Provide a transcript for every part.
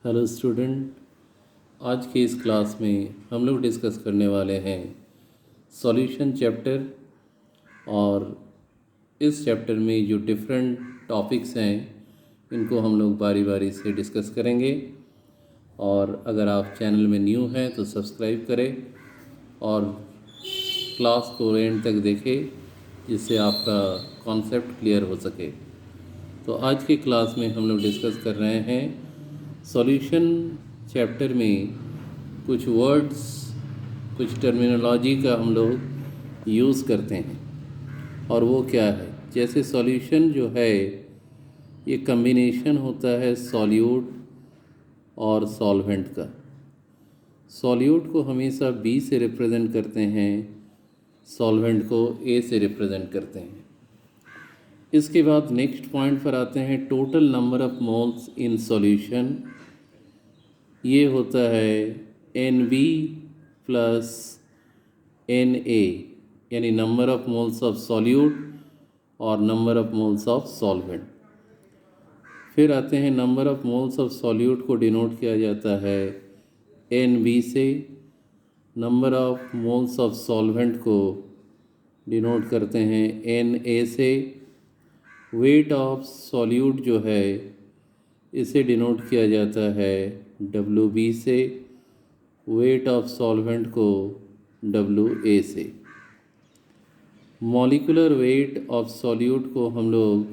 Hello student, आज के इस क्लास में हम लोग डिस्कस करने वाले हैं सॉल्यूशन चैप्टर। और इस चैप्टर में जो डिफरेंट टॉपिक्स हैं इनको हम लोग बारी बारी से डिस्कस करेंगे। और अगर आप चैनल में न्यू हैं तो सब्सक्राइब करें और क्लास को एंड तक देखें जिससे आपका कॉन्सेप्ट क्लियर हो सके। तो आज के क्लास में हम लोग डिस्कस कर रहे हैं सॉल्यूशन चैप्टर में कुछ वर्ड्स, कुछ टर्मिनोलॉजी का हम लोग यूज़ करते हैं। और वो क्या है, जैसे सॉल्यूशन जो है ये कम्बिनेशन होता है सॉल्यूट और सॉल्वेंट का। सॉल्यूट को हमेशा बी से रिप्रेजेंट करते हैं, सॉल्वेंट को ए से रिप्रेजेंट करते हैं। इसके बाद नेक्स्ट पॉइंट पर आते हैं total number of moles in solution. ये होता है NB प्लस Na, यानी number of moles of solute और number of moles of solvent. फिर आते हैं number of moles of solute को डिनोट किया जाता है NB से, number of moles of solvent को डिनोट करते हैं Na से। वेट ऑफ सॉल्यूट जो है इसे डिनोट किया जाता है WB से, वेट ऑफ सॉल्वेंट को WA से। मॉलिक्यूलर वेट ऑफ सॉल्यूट को हम लोग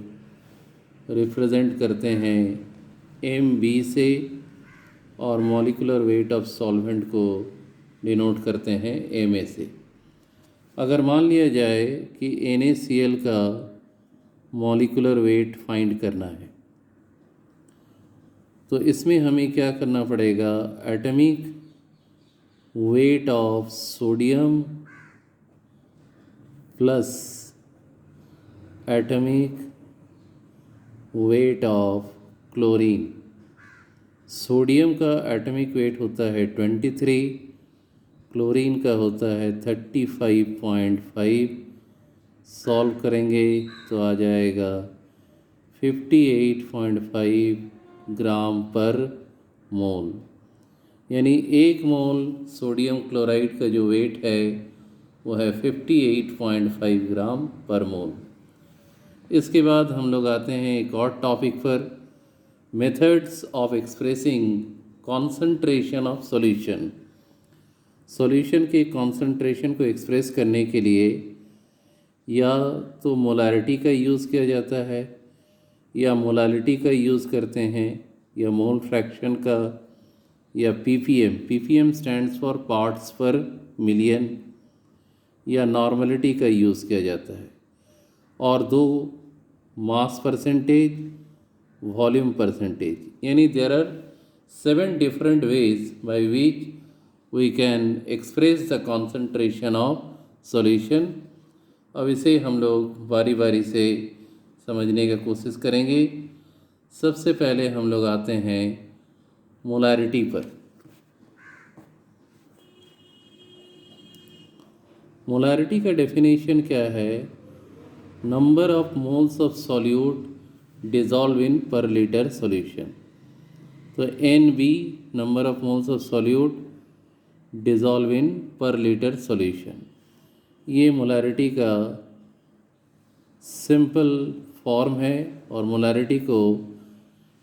रिप्रेजेंट करते हैं MB से और मॉलिक्यूलर वेट ऑफ सॉल्वेंट को डिनोट करते हैं MA से। अगर मान लिया जाए कि NaCl का मॉलिक्यूलर वेट फाइंड करना है तो इसमें हमें क्या करना पड़ेगा, atomic weight of sodium plus atomic weight of chlorine. Sodium का एटॉमिक वेट होता है 23, क्लोरीन का होता है 35.5। सॉल्व करेंगे तो आ जाएगा 58.5 ग्राम पर मोल। यानी एक मोल सोडियम क्लोराइड का जो वेट है वो है 58.5 ग्राम पर मोल। इसके बाद हम लोग आते हैं एक और टॉपिक पर, methods of expressing concentration of solution. Solution के कॉन्सेंट्रेशन को एक्सप्रेस करने के लिए या तो मोलारिटी का यूज़ किया जाता है या मोलालिटी का यूज़ करते हैं या मोल फ्रैक्शन का या PPM stands for parts per million या नॉर्मलिटी का यूज़ किया जाता है। और दो, मास परसेंटेज, वॉल्यूम परसेंटेज। यानी there are 7 different ways by which we can express the concentration of solution. अब इसे हम लोग बारी बारी से समझने की कोशिश करेंगे। सबसे पहले हम लोग आते हैं मोलारिटी पर। मोलारिटी का डेफिनेशन क्या है, number of moles of solute dissolve in per litre solution. तो NB number of moles of solute dissolve in per litre solution. ये मोलारिटी का सिंपल फॉर्म है और मोलारिटी को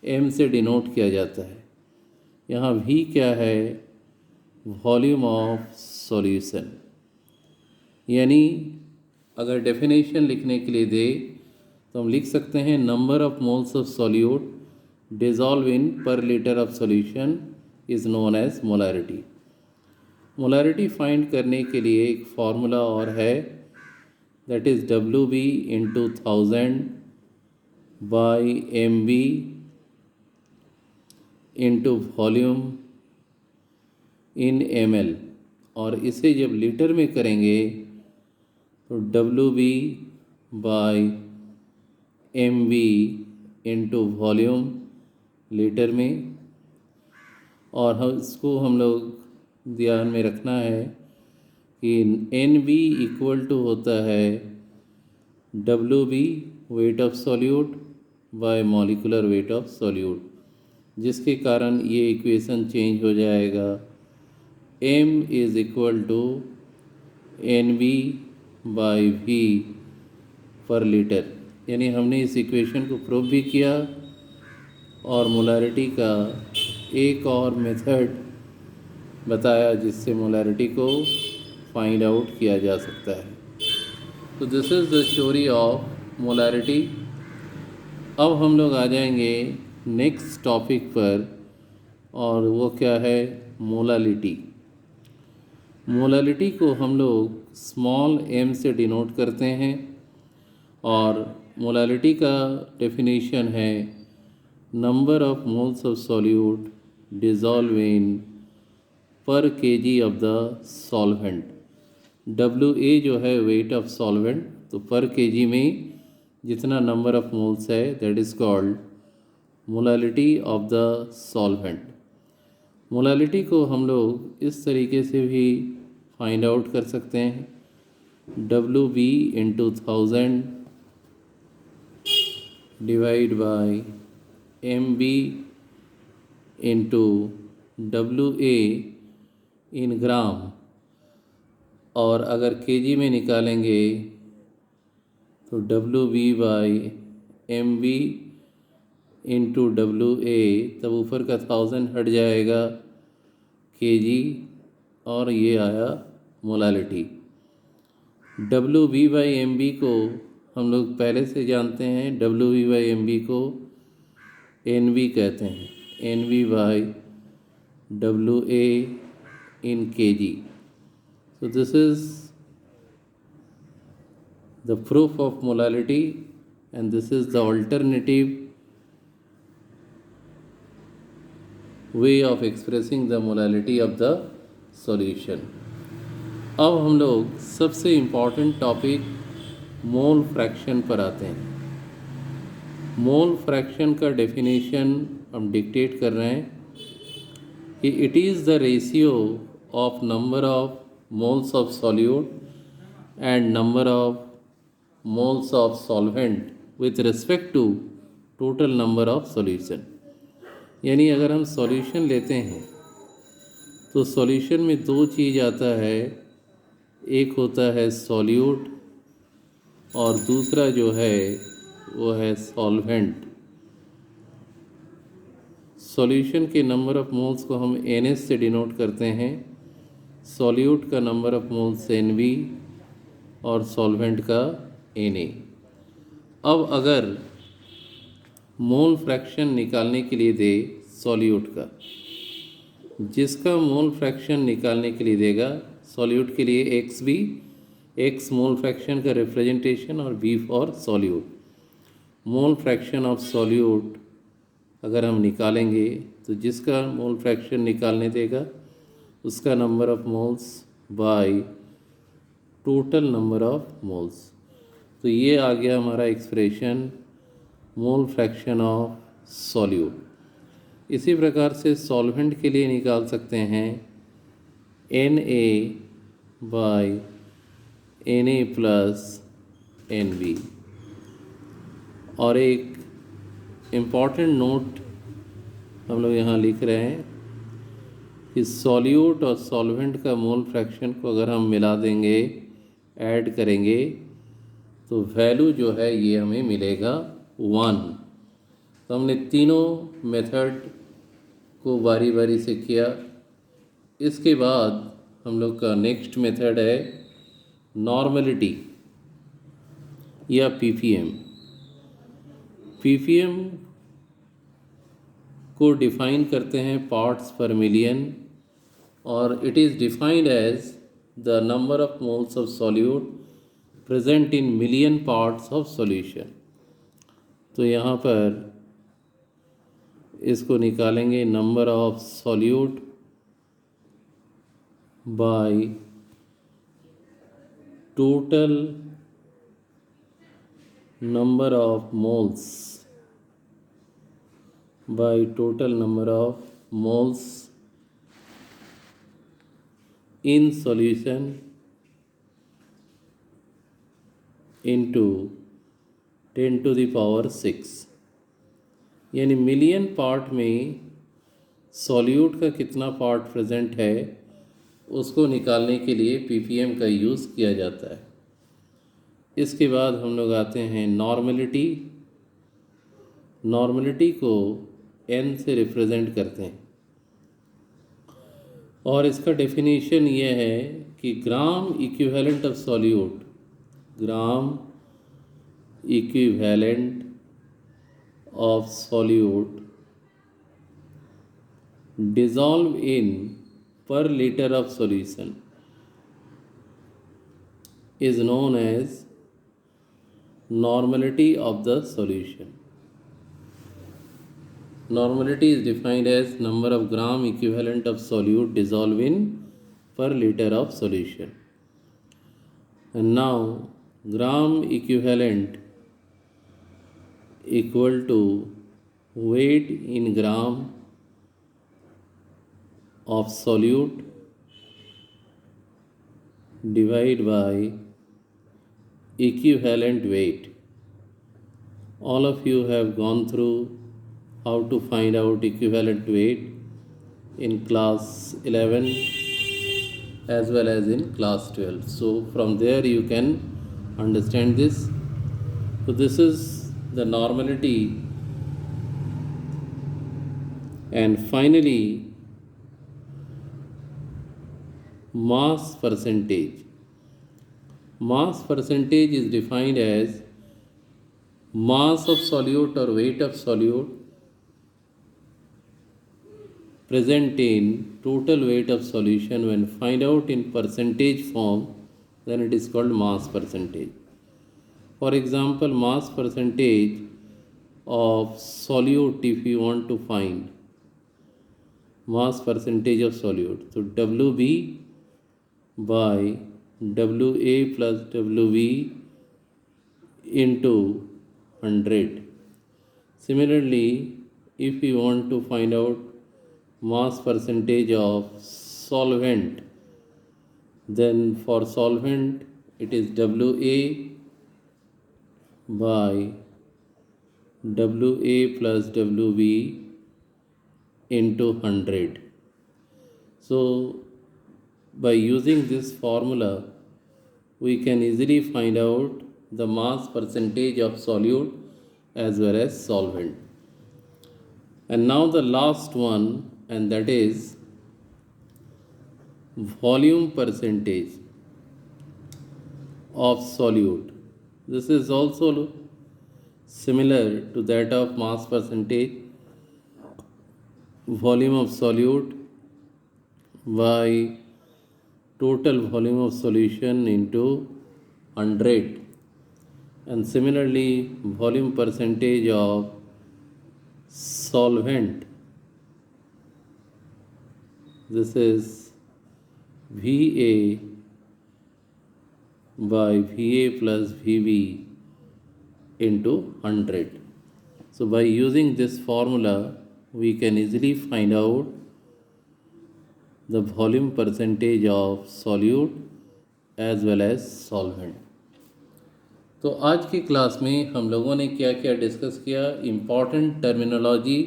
M से डिनोट किया जाता है। यहाँ V क्या है, वॉल्यूम ऑफ सॉल्यूशन। यानी अगर डेफिनेशन लिखने के लिए दे तो हम लिख सकते हैं number of moles of solute dissolve in per litre of solution is known as molarity. Molarity find करने के लिए एक फार्मूला और है, that is WB into 1000 by MB into volume in ml। और इसे जब लीटर में करेंगे तो WB by MB into volume litre में। और हम इसको हम लोग ध्यान में रखना है कि NB इक्वल टू होता है WB weight of solute bye molecular weight of solute. जिसके कारण ये इक्वेशन चेंज हो जाएगा। m is equal to NV/V पर लीटर। यानी हमने इस इक्वेशन को प्रूव भी किया और मोलारिटी का एक और मेथड बताया जिससे मोलारिटी को फाइंड आउट किया जा सकता है। तो this is the story of molarity. अब हम लोग आ जाएंगे नेक्स्ट टॉपिक पर, और वो क्या है, मोलालिटी। मोलालिटी को हम लोग स्मॉल m से डिनोट करते हैं, और मोलालिटी का डेफिनेशन है number of moles of solute dissolve in per KG of the solvent. WA जो है वेट ऑफ सॉल्वेंट, तो पर केजी में जितना नंबर ऑफ मोल्स है that is called molality of the solvent. Molality को हम लोग इस तरीके से भी फाइंड आउट कर सकते हैं, WB into 1000 divide by MB into WA इन ग्राम, और अगर केजी में निकालेंगे तो WB/MB इंटू WA, तब ऊपर का 1000 हट जाएगा केजी, और ये आया मोलालिटी। WB/MB को हम लोग पहले से जानते हैं, WB/MB को NB कहते हैं, NB/WA in KG. So this is the proof of molality, and this is the alternative way of expressing the molality of the solution. अब हम लोग सबसे इम्पॉर्टेंट टॉपिक मोल फ्रैक्शन पर आते हैं। मोल फ्रैक्शन का डेफिनेशन हम डिक्टेट कर रहे हैं कि it is the ratio of number of moles of solute and number of moles of solvent with respect to total number of solution। यानी अगर हम सॉल्यूशन लेते हैं तो सॉल्यूशन में दो चीज़ आता है, एक होता है सॉल्यूट और दूसरा जो है वो है सॉल्वेंट। सॉल्यूशन के नंबर ऑफ मोल्स को हम NS से डिनोट करते हैं, सॉल्यूट का नंबर ऑफ मोल्स NB और सॉल्वेंट का Na। अब अगर मोल फ्रैक्शन निकालने के लिए दे सॉल्यूट का, जिसका मोल फ्रैक्शन निकालने के लिए देगा, सॉल्यूट के लिए XB, X मोल फ्रैक्शन का रिप्रेजेंटेशन और B for solute. Mole fraction of solute अगर हम निकालेंगे तो जिसका मोल फ्रैक्शन निकालने देगा उसका number of moles bye total number of moles. तो ये आ गया हमारा expression mole fraction of solute. इसी प्रकार से सॉल्वेंट के लिए निकाल सकते हैं Na/Na प्लस NB। और एक इम्पॉर्टेंट नोट हम लोग यहाँ लिख रहे हैं कि सॉल्यूट और सॉल्वेंट का मोल फ्रैक्शन को अगर हम मिला देंगे, ऐड करेंगे, तो वैल्यू जो है ये हमें मिलेगा 1। तो हमने तीनों मेथड को बारी बारी से किया। इसके बाद हम लोग का नेक्स्ट मेथड है नॉर्मलिटी या PPM। PPM को डिफ़ाइन करते हैं पार्ट्स पर मिलियन, और it is defined as the number of moles of solute present in million parts of solution. तो यहाँ पर इसको निकालेंगे number of solute by total number of moles by total number of moles in solution into 10 to the power 6। यानी million part में solute का कितना part present है उसको निकालने के लिए पीपीएम का यूज़ किया जाता है। इसके बाद हम लोग आते हैं नॉर्मलिटी। नॉर्मलिटी को एन से रिप्रेजेंट करते हैं और इसका डेफिनेशन ये है कि gram equivalent of solute, gram equivalent of solute dissolve in per liter of solution is known as normality of the solution. Normality is defined as number of gram equivalent of solute dissolved in per liter of solution. And now gram equivalent equal to weight in gram of solute divided by equivalent weight. All of you have gone through how to find out equivalent weight in class 11 as well as in class 12. So from there you can understand this. So this is the normality, and finally mass percentage. Mass percentage is defined as mass of solute or weight of solute present in total weight of solution. When find out in percentage form, then it is called mass percentage. For example, mass percentage of solute, if you want to find mass percentage of solute, so WB by WA plus WV into 100. Similarly, if you want to find out mass percentage of solvent, then for solvent it is WA by WA plus WV into 100. So by using this formula, we can easily find out the mass percentage of solute as well as solvent. And now the last one, and that is volume percentage of solute. This is also similar to that of mass percentage. Volume of solute by total volume of solution into 100, and similarly volume percentage of solvent, this is VA by VA plus VB into 100. So by using this formula we can easily find out the volume percentage of solute as well as solvent. तो आज की class में हम लोगों ने क्या क्या discuss किया, इम्पॉर्टेंट टर्मिनोलॉजी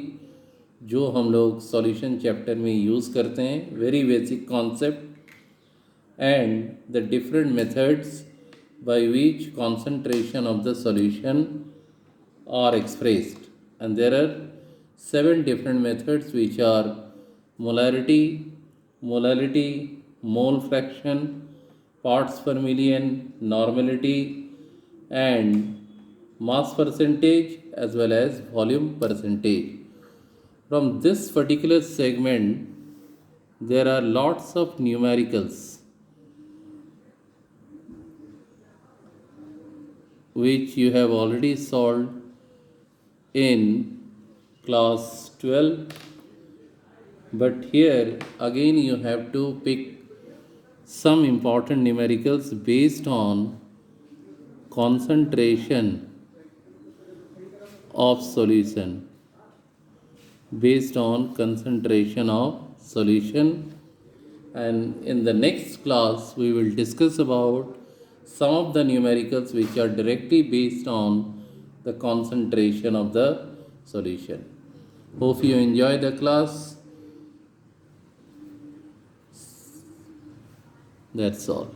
जो हम लोग सॉल्यूशन चैप्टर में यूज़ करते हैं, very basic concept, and the different methods by which concentration of the solution are expressed. And there are 7 different methods which are molarity, molality, mole fraction, parts per million, normality, and mass percentage as well as volume percentage. From this particular segment, there are lots of numericals which you have already solved in class 12, but here again you have to pick some important numericals based on concentration of solution, based on concentration of solution. And in the next class we will discuss about some of the numericals which are directly based on the concentration of the solution. Hope you enjoy the class. That's all.